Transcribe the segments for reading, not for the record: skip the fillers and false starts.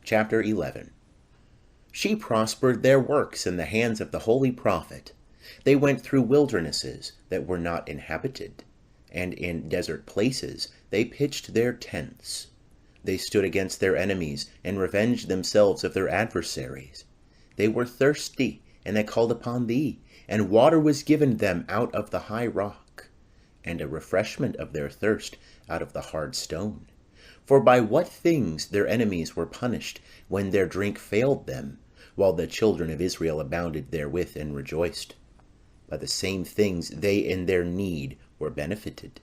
Chapter 11. She prospered their works in the hands of the holy prophet. They went through wildernesses that were not inhabited, and in desert places they pitched their tents. They stood against their enemies, and revenged themselves of their adversaries. They were thirsty, and they called upon thee, and water was given them out of the high rock, and a refreshment of their thirst out of the hard stone. For by what things their enemies were punished, when their drink failed them, while the children of Israel abounded therewith and rejoiced? By the same things they in their need were benefited.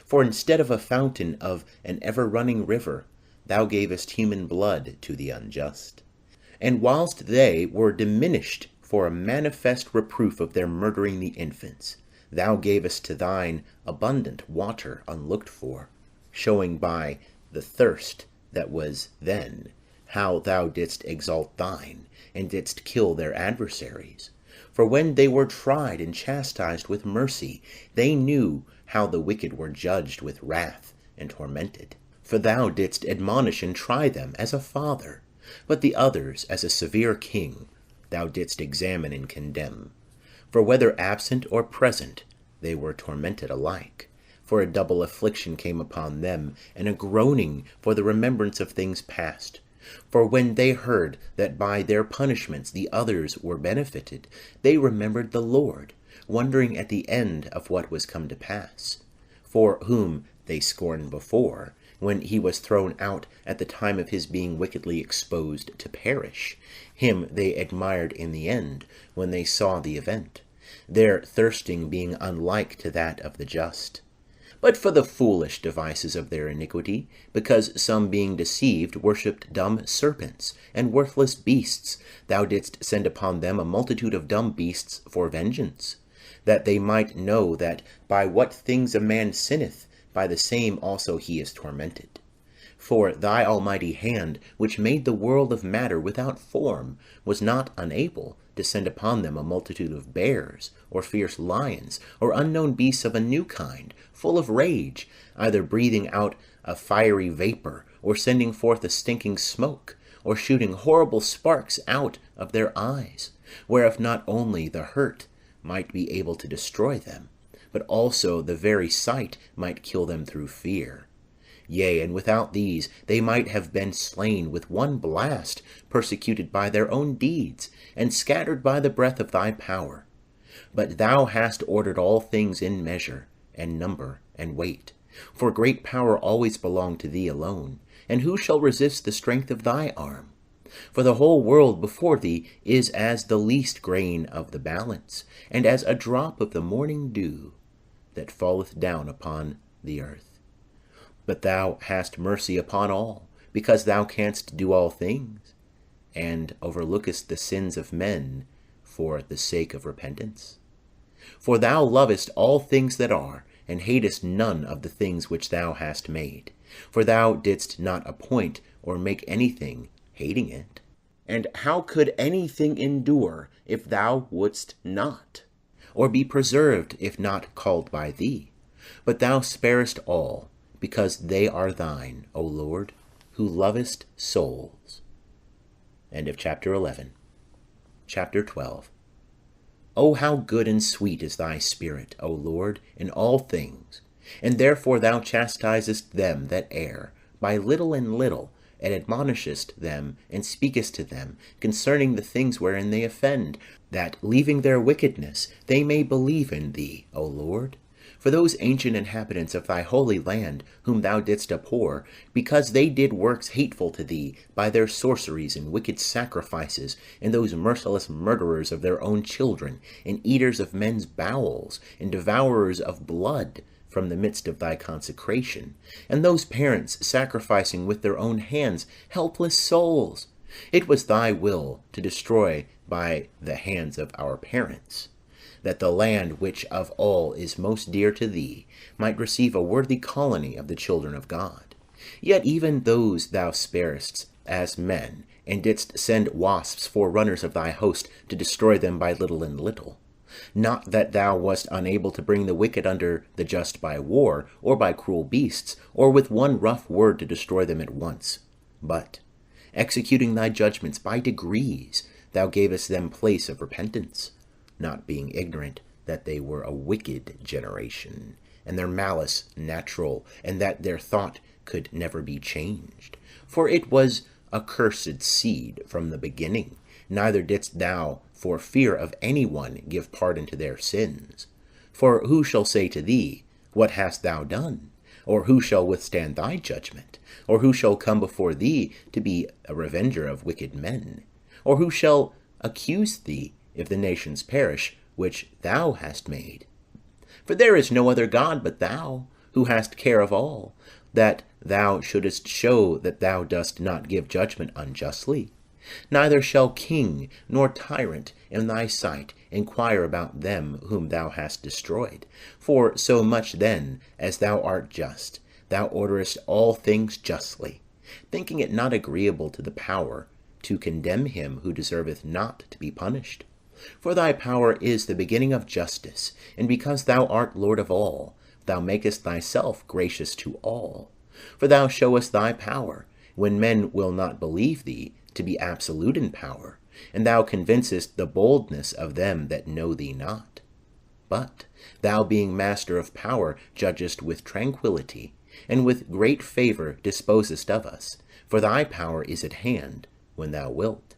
For instead of a fountain of an ever-running river, thou gavest human blood to the unjust. And whilst they were diminished for a manifest reproof of their murdering the infants, thou gavest to thine abundant water unlooked for, showing by the thirst that was then how thou didst exalt thine, and didst kill their adversaries. For when they were tried and chastised with mercy, they knew how the wicked were judged with wrath and tormented. For thou didst admonish and try them as a father, but the others as a severe king thou didst examine and condemn. For whether absent or present, they were tormented alike. For a double affliction came upon them, and a groaning for the remembrance of things past. For when they heard that by their punishments the others were benefited, they remembered the Lord, wondering at the end of what was come to pass. For whom they scorned before, when he was thrown out at the time of his being wickedly exposed to perish, him they admired in the end, when they saw the event, their thirsting being unlike to that of the just. But for the foolish devices of their iniquity, because some being deceived worshipped dumb serpents and worthless beasts, thou didst send upon them a multitude of dumb beasts for vengeance, that they might know that by what things a man sinneth, by the same also he is tormented. For thy almighty hand, which made the world of matter without form, was not unable to send upon them a multitude of bears, or fierce lions, or unknown beasts of a new kind, full of rage, either breathing out a fiery vapour, or sending forth a stinking smoke, or shooting horrible sparks out of their eyes, whereof not only the hurt might be able to destroy them, but also the very sight might kill them through fear. Yea, and without these they might have been slain with one blast, persecuted by their own deeds, and scattered by the breath of thy power. But thou hast ordered all things in measure, and number, and weight. For great power always belonged to thee alone, and who shall resist the strength of thy arm? For the whole world before thee is as the least grain of the balance, and as a drop of the morning dew that falleth down upon the earth. But thou hast mercy upon all, because thou canst do all things, and overlookest the sins of men for the sake of repentance. For thou lovest all things that are, and hatest none of the things which thou hast made. For thou didst not appoint or make anything, hating it. And how could anything endure if thou wouldst not, or be preserved if not called by thee? But thou sparest all, because they are thine, O Lord, who lovest souls. End of chapter 11. Chapter 12. O how good and sweet is thy spirit, O Lord, in all things! And therefore thou chastisest them that err, by little and little, and admonishest them, and speakest to them concerning the things wherein they offend, that, leaving their wickedness, they may believe in thee, O Lord. For those ancient inhabitants of thy holy land, whom thou didst abhor, because they did works hateful to thee by their sorceries and wicked sacrifices, and those merciless murderers of their own children, and eaters of men's bowels, and devourers of blood from the midst of thy consecration, and those parents sacrificing with their own hands helpless souls, it was thy will to destroy by the hands of our parents, that the land which of all is most dear to thee might receive a worthy colony of the children of God. Yet even those thou sparest as men, and didst send wasps for runners of thy host to destroy them by little and little. Not that thou wast unable to bring the wicked under the just by war, or by cruel beasts, or with one rough word to destroy them at once, but executing thy judgments by degrees, thou gavest them place of repentance, not being ignorant that they were a wicked generation, and their malice natural, and that their thought could never be changed. For it was a cursed seed from the beginning, neither didst thou, for fear of any one, give pardon to their sins. For who shall say to thee, what hast thou done? Or who shall withstand thy judgment? Or who shall come before thee to be a revenger of wicked men? Or who shall accuse thee if the nations perish, which thou hast made? For there is no other God but thou, who hast care of all, that thou shouldest show that thou dost not give judgment unjustly. Neither shall king nor tyrant in thy sight inquire about them whom thou hast destroyed. For so much then as thou art just, thou orderest all things justly, thinking it not agreeable to the power to condemn him who deserveth not to be punished. For thy power is the beginning of justice, and because thou art Lord of all, thou makest thyself gracious to all. For thou showest thy power, when men will not believe thee to be absolute in power, and thou convincest the boldness of them that know thee not. But thou, being master of power, judgest with tranquillity, and with great favour disposest of us, for thy power is at hand when thou wilt.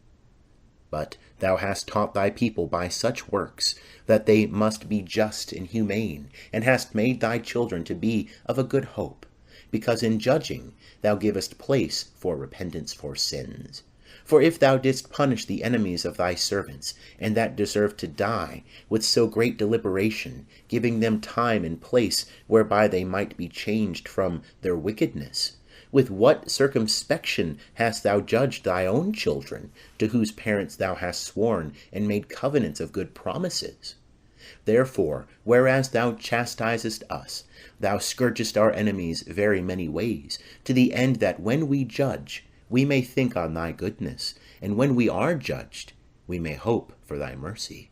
But thou hast taught thy people by such works that they must be just and humane, and hast made thy children to be of a good hope, because in judging thou givest place for repentance for sins. For if thou didst punish the enemies of thy servants, and that deserve to die, with so great deliberation, giving them time and place whereby they might be changed from their wickedness, with what circumspection hast thou judged thy own children, to whose parents thou hast sworn and made covenants of good promises? Therefore, whereas thou chastisest us, thou scourgest our enemies very many ways, to the end that when we judge, we may think on thy goodness, and when we are judged, we may hope for thy mercy.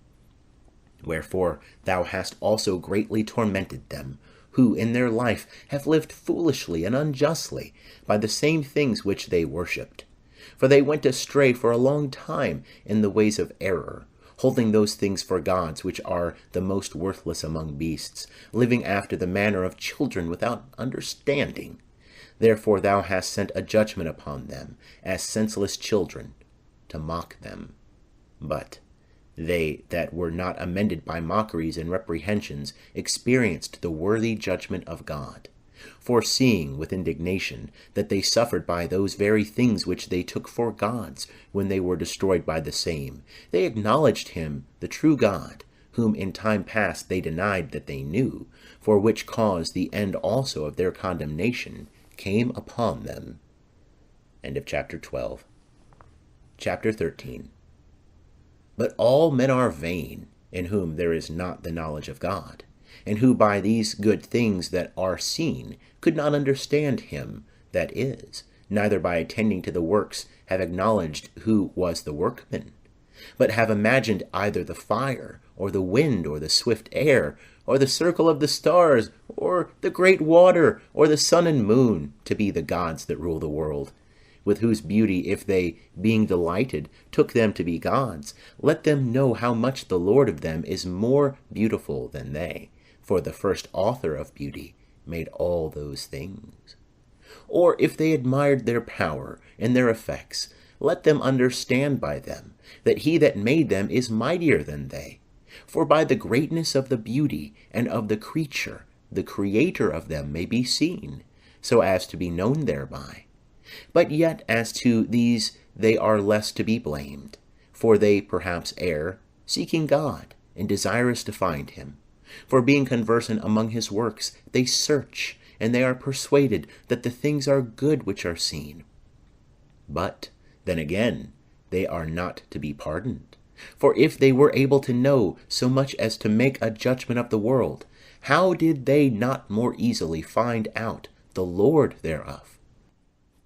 Wherefore thou hast also greatly tormented them, who in their life have lived foolishly and unjustly by the same things which they worshipped. For they went astray for a long time in the ways of error, holding those things for gods which are the most worthless among beasts, living after the manner of children without understanding. Therefore thou hast sent a judgment upon them, as senseless children, to mock them. But they that were not amended by mockeries and reprehensions experienced the worthy judgment of God, foreseeing with indignation that they suffered by those very things which they took for gods when they were destroyed by the same. They acknowledged him, the true God, whom in time past they denied that they knew, for which cause the end also of their condemnation came upon them. End of chapter 12. Chapter 13. But all men are vain, in whom there is not the knowledge of God, and who by these good things that are seen could not understand him that is, neither by attending to the works have acknowledged who was the workman, but have imagined either the fire, or the wind, or the swift air, or the circle of the stars, or the great water, or the sun and moon, to be the gods that rule the world, with whose beauty if they, being delighted, took them to be gods, let them know how much the Lord of them is more beautiful than they, for the first author of beauty made all those things. Or if they admired their power and their effects, let them understand by them that he that made them is mightier than they. For by the greatness of the beauty and of the creature, the creator of them may be seen, so as to be known thereby. But yet as to these they are less to be blamed, for they perhaps err, seeking God, and desirous to find him. For being conversant among his works, they search, and they are persuaded that the things are good which are seen. But then again, they are not to be pardoned. For if they were able to know so much as to make a judgment of the world, how did they not more easily find out the Lord thereof?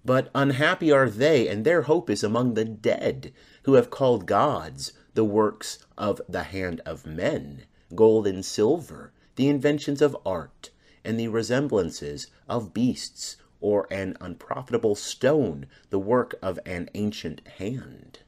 But unhappy are they, and their hope is among the dead, who have called gods the works of the hand of men, gold and silver, the inventions of art, and the resemblances of beasts, or an unprofitable stone, the work of an ancient hand.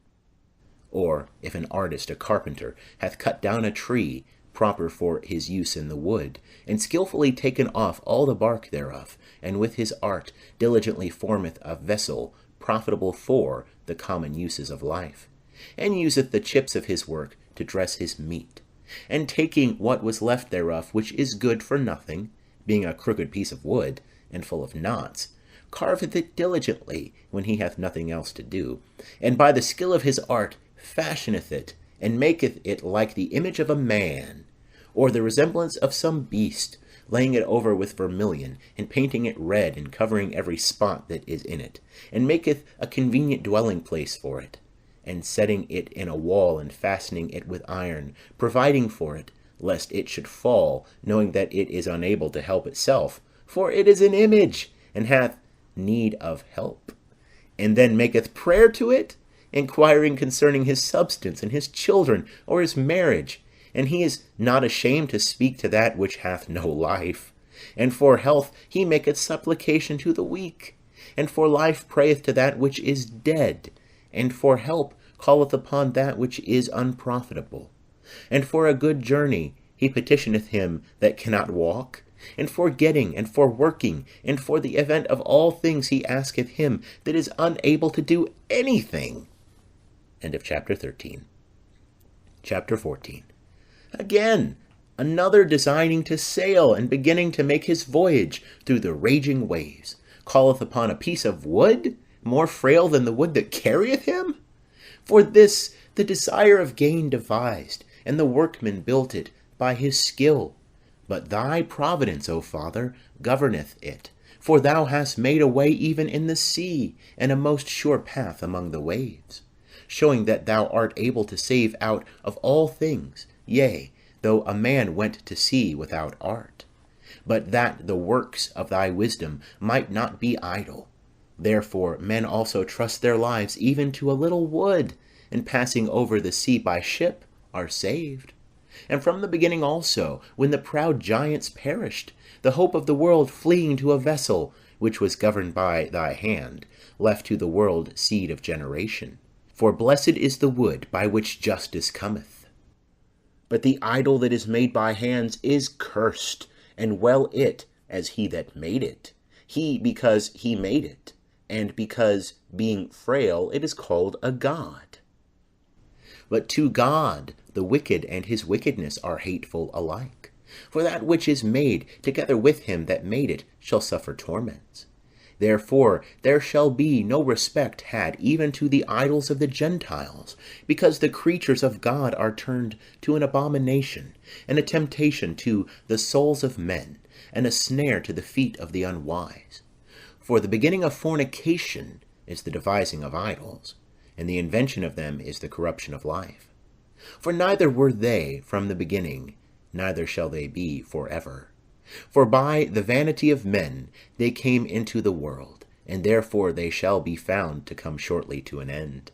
Or if an artist, a carpenter, hath cut down a tree proper for his use in the wood, and skilfully taken off all the bark thereof, and with his art diligently formeth a vessel profitable for the common uses of life, and useth the chips of his work to dress his meat, and taking what was left thereof, which is good for nothing, being a crooked piece of wood, and full of knots, carveth it diligently when he hath nothing else to do, and by the skill of his art fashioneth it, and maketh it like the image of a man, or the resemblance of some beast, laying it over with vermilion, and painting it red, and covering every spot that is in it, and maketh a convenient dwelling place for it, and setting it in a wall, and fastening it with iron, providing for it, lest it should fall, knowing that it is unable to help itself, for it is an image, and hath need of help, and then maketh prayer to it, inquiring concerning his substance, and his children, or his marriage, and he is not ashamed to speak to that which hath no life. And for health he maketh supplication to the weak, and for life prayeth to that which is dead, and for help calleth upon that which is unprofitable. And for a good journey he petitioneth him that cannot walk, and for getting, and for working, and for the event of all things he asketh him that is unable to do anything. End of chapter 13. Chapter 14. Again, another designing to sail, and beginning to make his voyage through the raging waves, calleth upon a piece of wood, more frail than the wood that carrieth him? For this the desire of gain devised, and the workman built it by his skill. But thy providence, O Father, governeth it, for thou hast made a way even in the sea, and a most sure path among the waves, showing that thou art able to save out of all things, yea, though a man went to sea without art, but that the works of thy wisdom might not be idle. Therefore men also trust their lives even to a little wood, and passing over the sea by ship are saved. And from the beginning also, when the proud giants perished, the hope of the world fleeing to a vessel, which was governed by thy hand, left to the world seed of generation. For blessed is the wood by which justice cometh. But the idol that is made by hands is cursed, and well it, as he that made it. He, because he made it, and because, being frail, it is called a god. But to God the wicked and his wickedness are hateful alike. For that which is made, together with him that made it, shall suffer torments. Therefore there shall be no respect had even to the idols of the Gentiles, because the creatures of God are turned to an abomination, and a temptation to the souls of men, and a snare to the feet of the unwise. For the beginning of fornication is the devising of idols, and the invention of them is the corruption of life. For neither were they from the beginning, neither shall they be forever. For by the vanity of men they came into the world, and therefore they shall be found to come shortly to an end.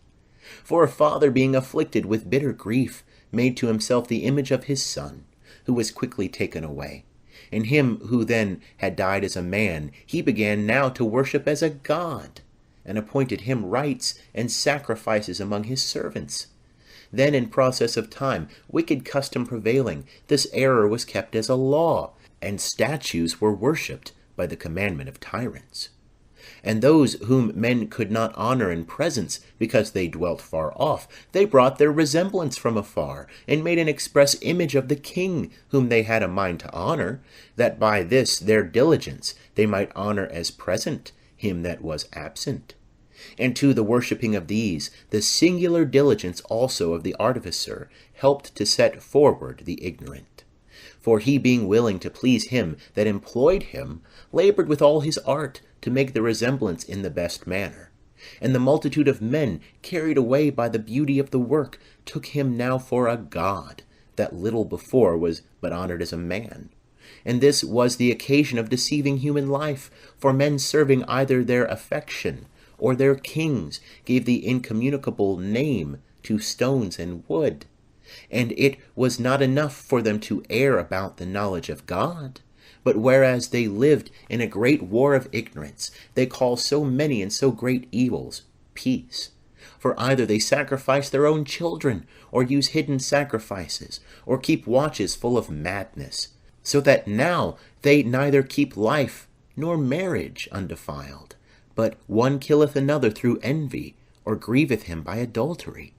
For a father being afflicted with bitter grief made to himself the image of his son, who was quickly taken away. And him who then had died as a man, he began now to worship as a god, and appointed him rites and sacrifices among his servants. Then in process of time, wicked custom prevailing, this error was kept as a law, and statues were worshipped by the commandment of tyrants. And those whom men could not honor in presence, because they dwelt far off, they brought their resemblance from afar, and made an express image of the king, whom they had a mind to honor, that by this their diligence they might honor as present him that was absent. And to the worshipping of these, the singular diligence also of the artificer helped to set forward the ignorant. For he, being willing to please him that employed him, labored with all his art to make the resemblance in the best manner. And the multitude of men, carried away by the beauty of the work, took him now for a god, that little before was but honored as a man. And this was the occasion of deceiving human life, for men serving either their affection or their kings gave the incommunicable name to stones and wood. And it was not enough for them to err about the knowledge of God, But whereas they lived in a great war of ignorance, they call so many and so great evils peace. For either they sacrifice their own children, or use hidden sacrifices, or keep watches full of madness, so that now they neither keep life nor marriage undefiled, but one killeth another through envy, or grieveth him by adultery.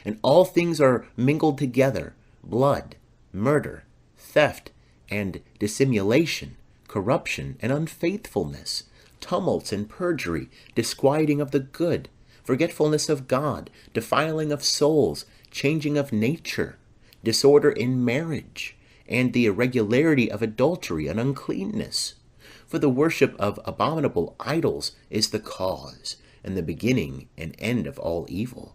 And all things are mingled together, blood, murder, theft, and dissimulation, corruption, and unfaithfulness, tumults and perjury, disquieting of the good, forgetfulness of God, defiling of souls, changing of nature, disorder in marriage, and the irregularity of adultery and uncleanness. For the worship of abominable idols is the cause, and the beginning and end of all evil.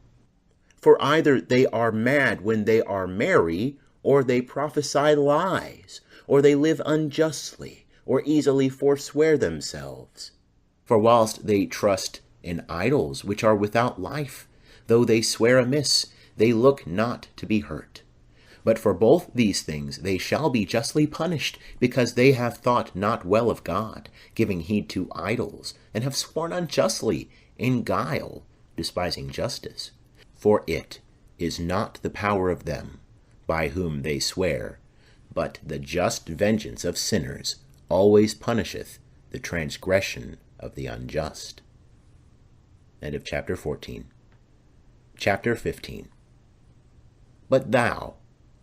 For either they are mad when they are merry, or they prophesy lies, or they live unjustly, or easily forswear themselves. For whilst they trust in idols which are without life, though they swear amiss, they look not to be hurt. But for both these things they shall be justly punished, because they have thought not well of God, giving heed to idols, and have sworn unjustly in guile, despising justice. For it is not the power of them by whom they swear, but the just vengeance of sinners always punisheth the transgression of the unjust. End of chapter 14. Chapter 15. But thou,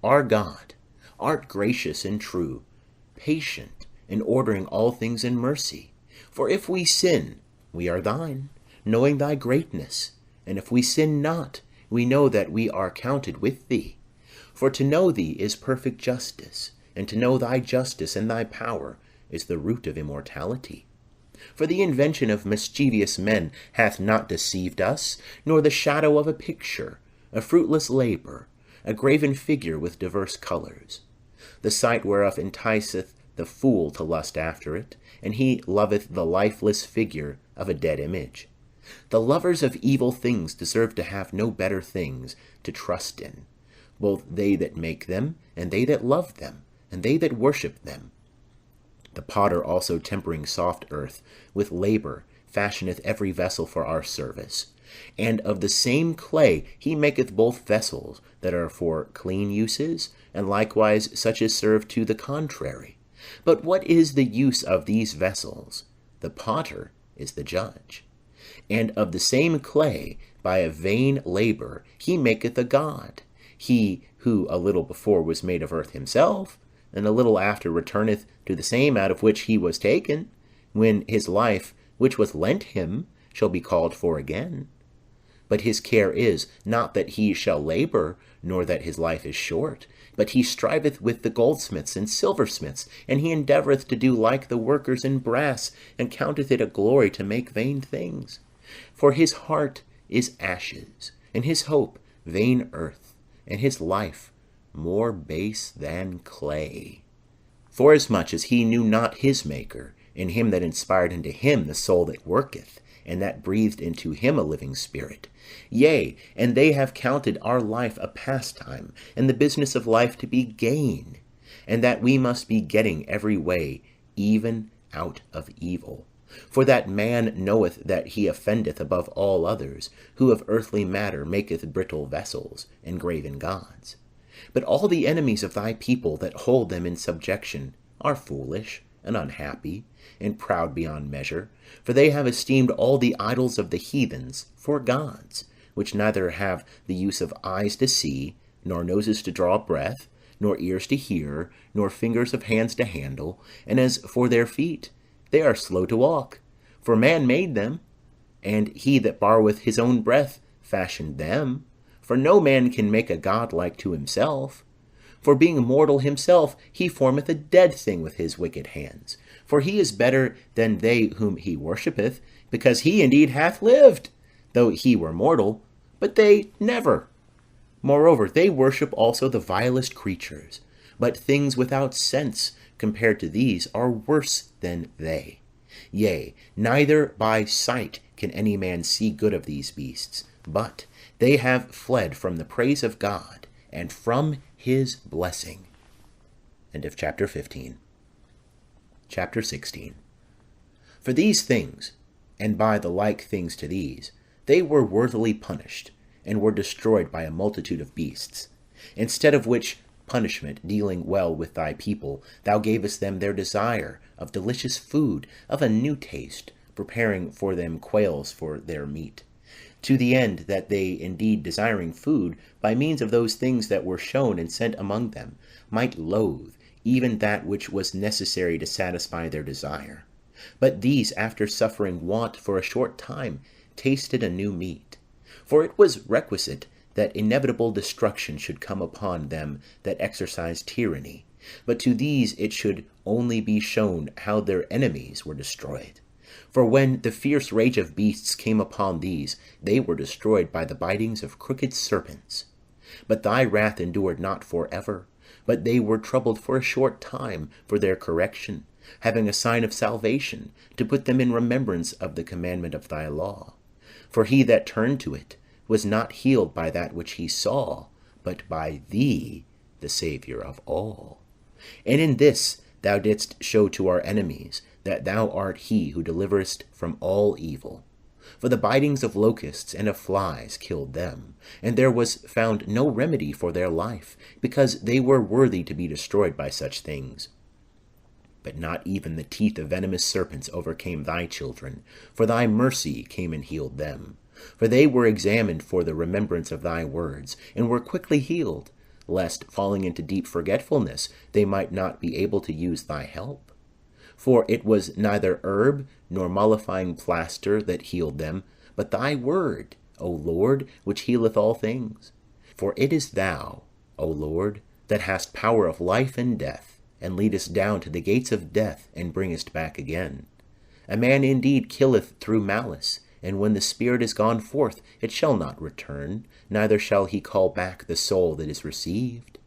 our God, art gracious and true, patient, in ordering all things in mercy. For if we sin, we are thine, knowing thy greatness. And if we sin not, we know that we are counted with thee. For to know thee is perfect justice, and to know thy justice and thy power is the root of immortality. For the invention of mischievous men hath not deceived us, nor the shadow of a picture, a fruitless labour, a graven figure with diverse colours, the sight whereof enticeth the fool to lust after it, and he loveth the lifeless figure of a dead image. The lovers of evil things deserve to have no better things to trust in, both they that make them, and they that love them, and they that worship them. The potter also tempering soft earth with labour fashioneth every vessel for our service. And of the same clay he maketh both vessels that are for clean uses, and likewise such as serve to the contrary. But what is the use of these vessels? The potter is the judge. And of the same clay, by a vain labour, he maketh a god. He who a little before was made of earth himself, and a little after returneth to the same out of which he was taken, when his life, which was lent him, shall be called for again. But his care is, not that he shall labour, nor that his life is short, but he striveth with the goldsmiths and silversmiths, and he endeavoureth to do like the workers in brass, and counteth it a glory to make vain things. For his heart is ashes, and his hope vain earth, and his life more base than clay. Forasmuch as he knew not his Maker, in him that inspired unto him the soul that worketh, and that breathed into him a living spirit. Yea, and they have counted our life a pastime, and the business of life to be gain, and that we must be getting every way, even out of evil. For that man knoweth that he offendeth above all others, who of earthly matter maketh brittle vessels, and graven gods. But all the enemies of thy people that hold them in subjection are foolish, and unhappy, and proud beyond measure, for they have esteemed all the idols of the heathens for gods, which neither have the use of eyes to see, nor noses to draw breath, nor ears to hear, nor fingers of hands to handle. And as for their feet, they are slow to walk, for man made them, and he that borroweth his own breath fashioned them. For no man can make a god like to himself. For being mortal himself, he formeth a dead thing with his wicked hands. For he is better than they whom he worshippeth, because he indeed hath lived, though he were mortal, but they never. Moreover, they worship also the vilest creatures, but things without sense compared to these are worse than they. Yea, neither by sight can any man see good of these beasts, but they have fled from the praise of God, and from his blessing. End of chapter 15. Chapter 16. For these things, and by the like things to these, they were worthily punished, and were destroyed by a multitude of beasts. Instead of which punishment, dealing well with thy people, thou gavest them their desire of delicious food, of a new taste, preparing for them quails for their meat, to the end that they, indeed desiring food, by means of those things that were shown and sent among them, might loathe even that which was necessary to satisfy their desire. But these, after suffering want for a short time, tasted a new meat. For it was requisite that inevitable destruction should come upon them that exercised tyranny, but to these it should only be shown how their enemies were destroyed. For when the fierce rage of beasts came upon these, they were destroyed by the bitings of crooked serpents. But thy wrath endured not for ever, but they were troubled for a short time for their correction, having a sign of salvation, to put them in remembrance of the commandment of thy law. For he that turned to it was not healed by that which he saw, but by thee, the Saviour of all. And in this thou didst show to our enemies that thou art he who deliverest from all evil. For the bitings of locusts and of flies killed them, and there was found no remedy for their life, because they were worthy to be destroyed by such things. But not even the teeth of venomous serpents overcame thy children, for thy mercy came and healed them. For they were examined for the remembrance of thy words, and were quickly healed, lest, falling into deep forgetfulness, they might not be able to use thy help. For it was neither herb nor mollifying plaster that healed them, but thy word, O Lord, which healeth all things. For it is thou, O Lord, that hast power of life and death, and leadest down to the gates of death, and bringest back again. A man indeed killeth through malice, and when the spirit is gone forth, it shall not return, neither shall he call back the soul that is received.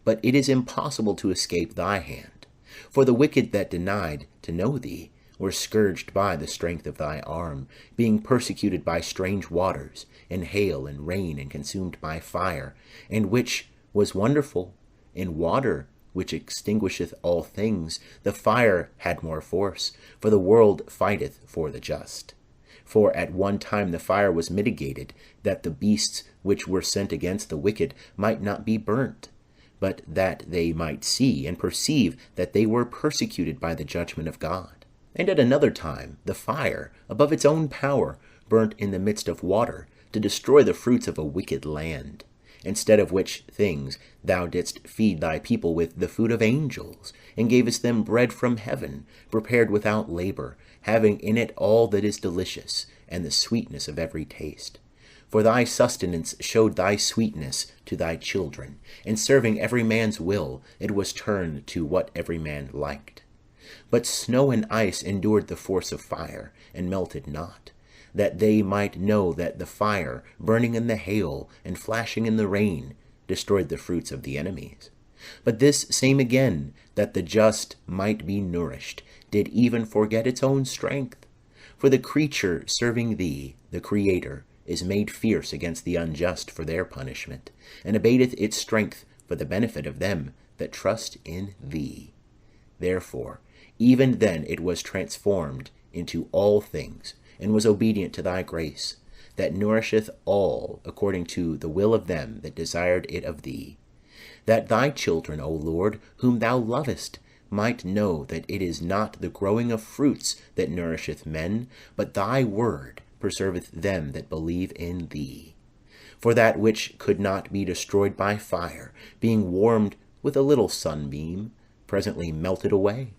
But it is impossible to escape thy hand. For the wicked that denied to know thee were scourged by the strength of thy arm, being persecuted by strange waters, and hail and rain, and consumed by fire, and which was wonderful, in water which extinguisheth all things, the fire had more force, for the world fighteth for the just. For at one time the fire was mitigated, that the beasts which were sent against the wicked might not be burnt, but that they might see and perceive that they were persecuted by the judgment of God. And at another time the fire, above its own power, burnt in the midst of water, to destroy the fruits of a wicked land. Instead of which things thou didst feed thy people with the food of angels, and gavest them bread from heaven, prepared without labor, having in it all that is delicious, and the sweetness of every taste. For thy sustenance showed thy sweetness to thy children, and serving every man's will, it was turned to what every man liked. But snow and ice endured the force of fire, and melted not, that they might know that the fire, burning in the hail, and flashing in the rain, destroyed the fruits of the enemies. But this same again, that the just might be nourished, did even forget its own strength. For the creature serving thee, the Creator, is made fierce against the unjust for their punishment, and abateth its strength for the benefit of them that trust in thee. Therefore, even then it was transformed into all things, and was obedient to thy grace, that nourisheth all according to the will of them that desired it of thee. That thy children, O Lord, whom thou lovest, might know that it is not the growing of fruits that nourisheth men, but thy word preserveth them that believe in thee. For that which could not be destroyed by fire, being warmed with a little sunbeam, presently melted away,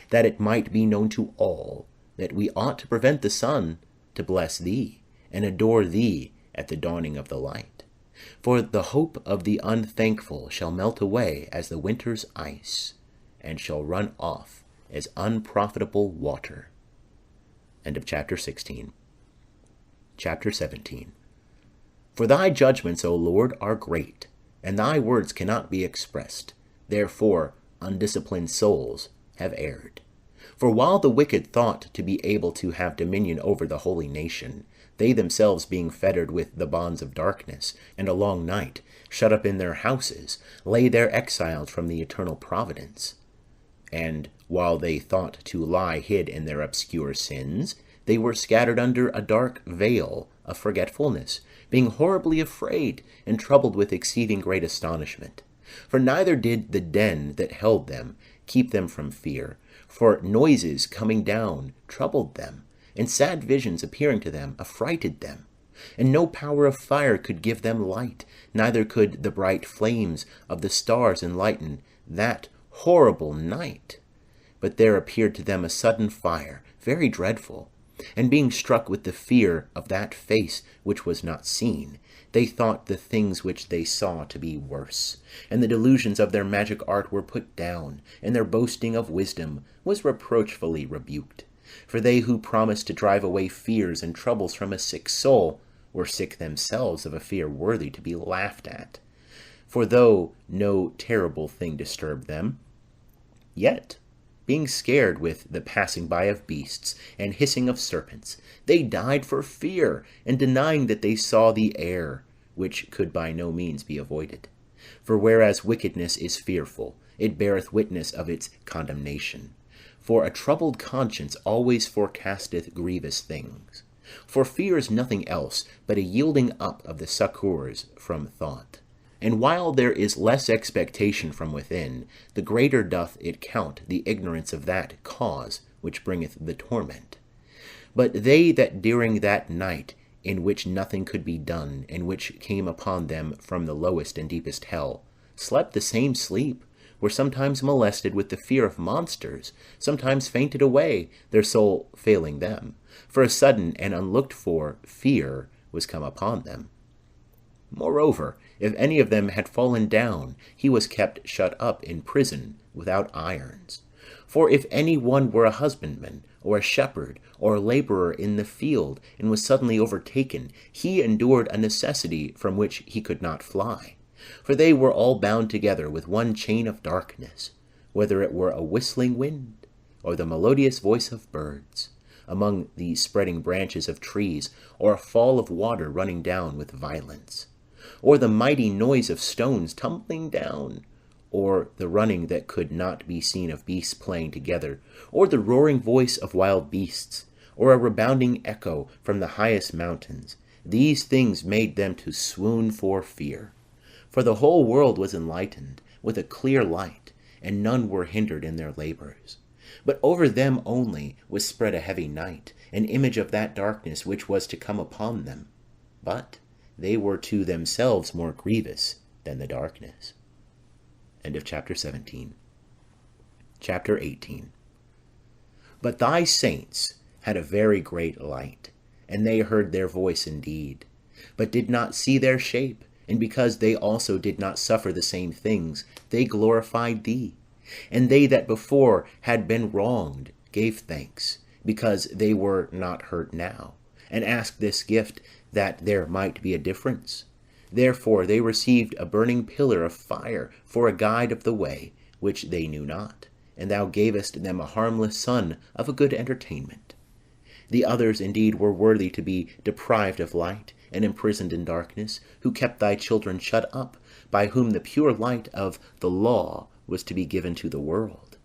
that it might be known to all that we ought to prevent the sun, to bless thee, and adore thee at the dawning of the light. For the hope of the unthankful shall melt away as the winter's ice, and shall run off as unprofitable water. End of chapter 16. Chapter 17. For thy judgments, O Lord, are great, and thy words cannot be expressed. Therefore undisciplined souls have erred. For while the wicked thought to be able to have dominion over the holy nation, they themselves being fettered with the bonds of darkness, and a long night, shut up in their houses, lay there exiled from the eternal providence. And while they thought to lie hid in their obscure sins, they were scattered under a dark veil of forgetfulness, being horribly afraid and troubled with exceeding great astonishment. For neither did the den that held them keep them from fear, for noises coming down troubled them, and sad visions appearing to them affrighted them. And no power of fire could give them light, neither could the bright flames of the stars enlighten that horrible night. But there appeared to them a sudden fire, very dreadful, and being struck with the fear of that face which was not seen, they thought the things which they saw to be worse, and the delusions of their magic art were put down, and their boasting of wisdom was reproachfully rebuked. For they who promised to drive away fears and troubles from a sick soul were sick themselves of a fear worthy to be laughed at. For though no terrible thing disturbed them, yet, being scared with the passing by of beasts and hissing of serpents, they died for fear, and denying that they saw the air, which could by no means be avoided. For whereas wickedness is fearful, it beareth witness of its condemnation. For a troubled conscience always forecasteth grievous things. For fear is nothing else but a yielding up of the succours from thought. And while there is less expectation from within, the greater doth it count the ignorance of that cause which bringeth the torment. But they that during that night, in which nothing could be done, and which came upon them from the lowest and deepest hell, slept the same sleep, were sometimes molested with the fear of monsters, sometimes fainted away, their soul failing them, for a sudden and unlooked-for fear was come upon them. Moreover, if any of them had fallen down, he was kept shut up in prison without irons. For if any one were a husbandman, or a shepherd, or a labourer in the field, and was suddenly overtaken, he endured a necessity from which he could not fly. For they were all bound together with one chain of darkness, whether it were a whistling wind, or the melodious voice of birds, among the spreading branches of trees, or a fall of water running down with violence, or the mighty noise of stones tumbling down, or the running that could not be seen of beasts playing together, or the roaring voice of wild beasts, or a rebounding echo from the highest mountains. These things made them to swoon for fear. For the whole world was enlightened with a clear light, and none were hindered in their labours. But over them only was spread a heavy night, an image of that darkness which was to come upon them. But they were to themselves more grievous than the darkness. End of chapter 17. Chapter 18. But thy saints had a very great light, and they heard their voice indeed, but did not see their shape, and because they also did not suffer the same things, they glorified thee. And they that before had been wronged gave thanks, because they were not hurt now, and asked this gift, that there might be a difference. Therefore they received a burning pillar of fire for a guide of the way, which they knew not, and thou gavest them a harmless son of a good entertainment. The others indeed were worthy to be deprived of light, and imprisoned in darkness, who kept thy children shut up, by whom the pure light of the law was to be given to the world.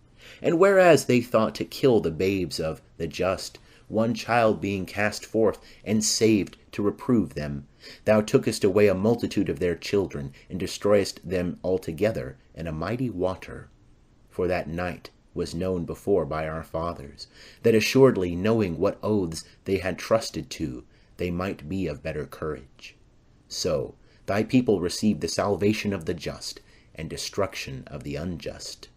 And whereas they thought to kill the babes of the just, one child being cast forth and saved to reprove them, thou tookest away a multitude of their children, and destroyest them altogether in a mighty water. For that night was known before by our fathers, that assuredly knowing what oaths they had trusted to, they might be of better courage. So thy people received the salvation of the just, and destruction of the unjust.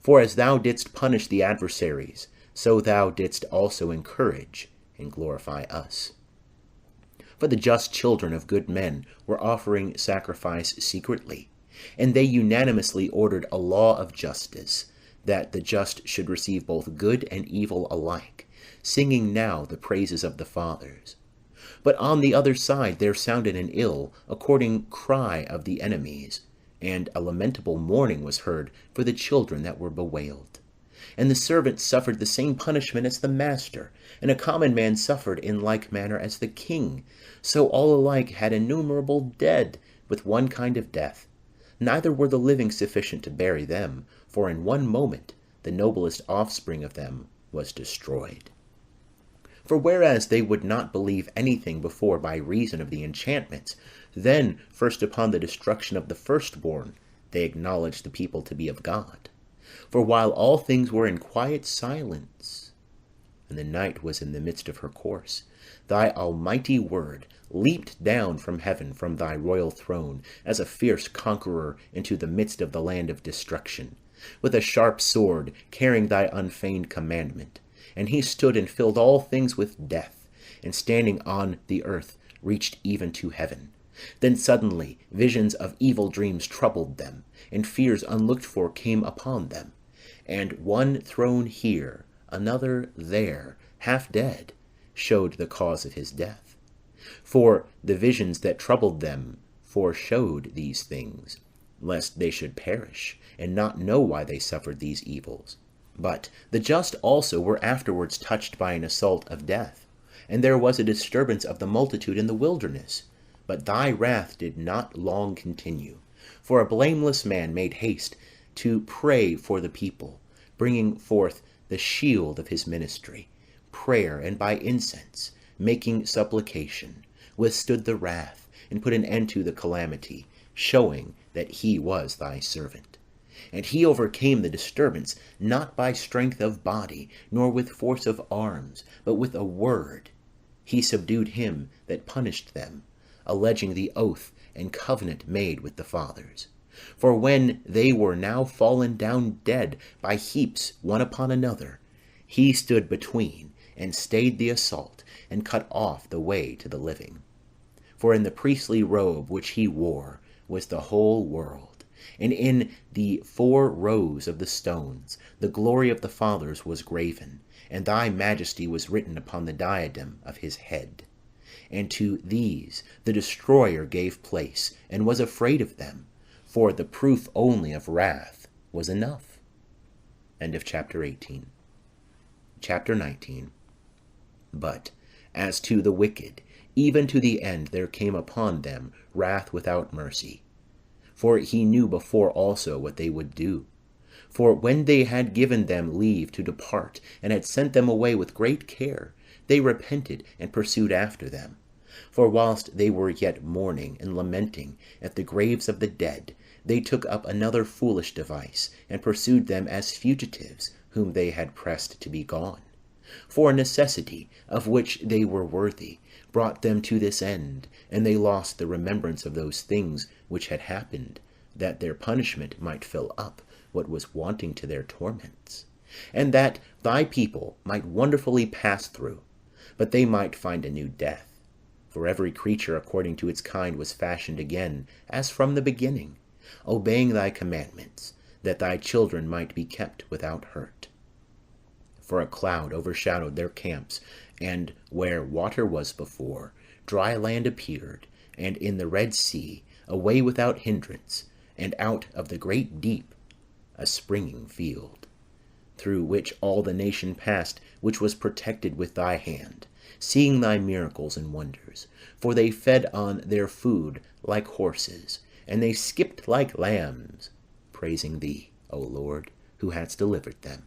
For as thou didst punish the adversaries, so thou didst also encourage and glorify us. For the just children of good men were offering sacrifice secretly, and they unanimously ordered a law of justice, that the just should receive both good and evil alike, singing now the praises of the fathers. But on the other side there sounded an ill, according cry of the enemies, and a lamentable mourning was heard for the children that were bewailed. And the servant suffered the same punishment as the master, and a common man suffered in like manner as the king. So all alike had innumerable dead with one kind of death. Neither were the living sufficient to bury them, for in one moment the noblest offspring of them was destroyed. For whereas they would not believe anything before by reason of the enchantments, then first upon the destruction of the firstborn they acknowledged the people to be of God. For while all things were in quiet silence, and the night was in the midst of her course, thy almighty word leaped down from heaven from thy royal throne as a fierce conqueror into the midst of the land of destruction, with a sharp sword carrying thy unfeigned commandment. And he stood and filled all things with death, and standing on the earth reached even to heaven. Then suddenly visions of evil dreams troubled them, and fears unlooked for came upon them. And one thrown here, another there, half dead, showed the cause of his death. For the visions that troubled them foreshowed these things, lest they should perish, and not know why they suffered these evils. But the just also were afterwards touched by an assault of death, and there was a disturbance of the multitude in the wilderness. But thy wrath did not long continue. For a blameless man made haste to pray for the people, bringing forth the shield of his ministry, prayer, and by incense, making supplication, withstood the wrath, and put an end to the calamity, showing that he was thy servant. And he overcame the disturbance, not by strength of body, nor with force of arms, but with a word. He subdued him that punished them, alleging the oath and covenant made with the fathers. For when they were now fallen down dead by heaps one upon another, he stood between, and stayed the assault, and cut off the way to the living. For in the priestly robe which he wore was the whole world, and in the 4 rows of the stones the glory of the fathers was graven, and thy majesty was written upon the diadem of his head. And to these the destroyer gave place, and was afraid of them, for the proof only of wrath was enough. End of chapter 18. Chapter 19. But as to the wicked, even to the end there came upon them wrath without mercy. For he knew before also what they would do. For when they had given them leave to depart, and had sent them away with great care, they repented and pursued after them. For whilst they were yet mourning and lamenting at the graves of the dead, they took up another foolish device, and pursued them as fugitives whom they had pressed to be gone. For necessity, of which they were worthy, brought them to this end, and they lost the remembrance of those things which had happened, that their punishment might fill up what was wanting to their torments, and that thy people might wonderfully pass through, but they might find a new death. For every creature according to its kind was fashioned again, as from the beginning, obeying thy commandments, that thy children might be kept without hurt. For a cloud overshadowed their camps, and where water was before, dry land appeared, and in the Red Sea a way without hindrance, and out of the great deep a springing field, through which all the nation passed, which was protected with thy hand, seeing thy miracles and wonders. For they fed on their food like horses, and they skipped like lambs, praising thee, O Lord, who hadst delivered them.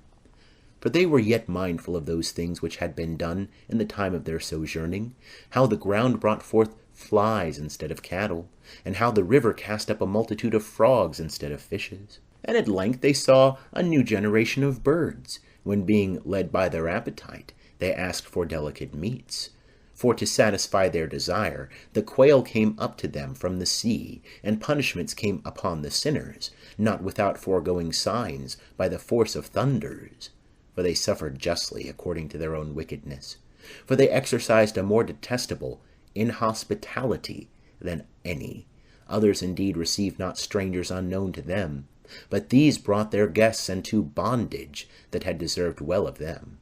For they were yet mindful of those things which had been done in the time of their sojourning, how the ground brought forth flies instead of cattle, and how the river cast up a multitude of frogs instead of fishes. And at length they saw a new generation of birds, when being led by their appetite, they asked for delicate meats. For to satisfy their desire, the quail came up to them from the sea, and punishments came upon the sinners, not without foregoing signs by the force of thunders. For they suffered justly according to their own wickedness. For they exercised a more detestable inhospitality than any. Others indeed received not strangers unknown to them, but these brought their guests into bondage that had deserved well of them.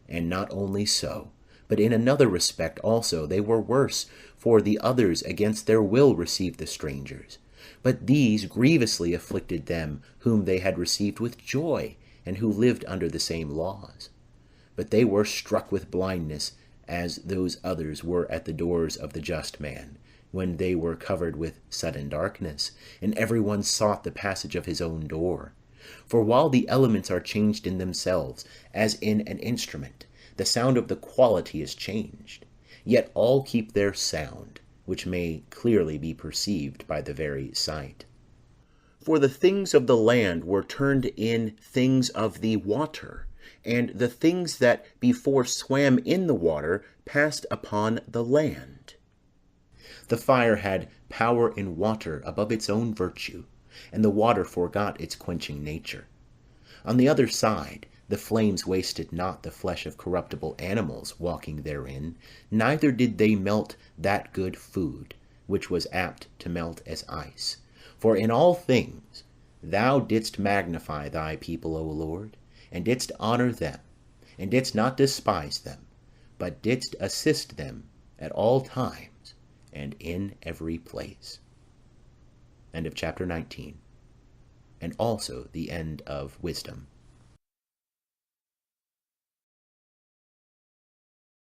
And not only so, but in another respect also they were worse, for the others against their will received the strangers. But these grievously afflicted them whom they had received with joy, and who lived under the same laws. But they were struck with blindness, as those others were at the doors of the just man, when they were covered with sudden darkness, and every one sought the passage of his own door. For while the elements are changed in themselves, as in an instrument, the sound of the quality is changed, yet all keep their sound, which may clearly be perceived by the very sight. For the things of the land were turned in things of the water, and the things that before swam in the water passed upon the land. The fire had power in water above its own virtue, and the water forgot its quenching nature. On the other side, the flames wasted not the flesh of corruptible animals walking therein, neither did they melt that good food, which was apt to melt as ice. For in all things thou didst magnify thy people, O Lord, and didst honour them, and didst not despise them, but didst assist them at all times and in every place. End of chapter 19. And also the end of wisdom.